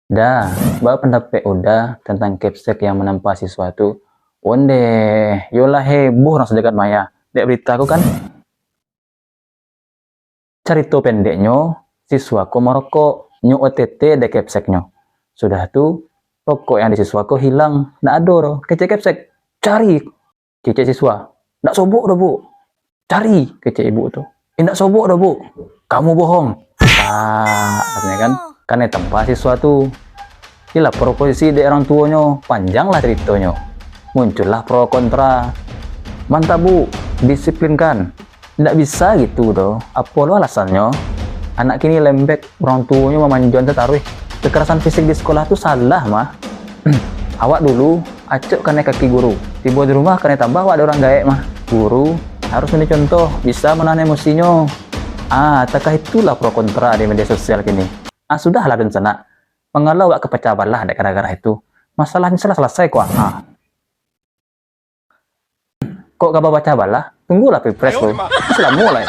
Dah, bawa pendapat udah tentang capsek yang menimpa siswa tu. Onde, yolah heboh orang sejagat maya. Dek berita aku kan, cerita pendeknya, siswaku merokok, nyu OTT dek capseknya. Sudah tu, rokok yang di siswaku hilang, ndak ada roh. Kecek capsek, cari. Cecek siswa, ndak sobok dah bu. Cari, kecek ibu tu. Ndak sobok dah bu. Kamu bohong. Katanya kan, karena tempat siswa tu. Inilah proposisi dari orang tuanya, panjanglah ceritanya. Muncullah pro kontra. Mantap bu, disiplinkan. Nggak bisa gitu doh. Apa lo alasannya? Anak kini lembek, orang tuanya memanjakan taruh. Kekerasan fisik di sekolah tuh salah mah. Awak dulu, acuk kena kaki guru. Tiba di rumah kena tambah awak ada orang gaek mah. Guru harus menjadi contoh, bisa menahan emosinya. Takah itulah pro kontra di media sosial kini. Sudahlah dan sana. Mengalau awak kepecah balah ada gara-gara itu. Masalahnya selesai kok. Kok gak baca balah? Tunggulah pilpres lo. Sudah mulai.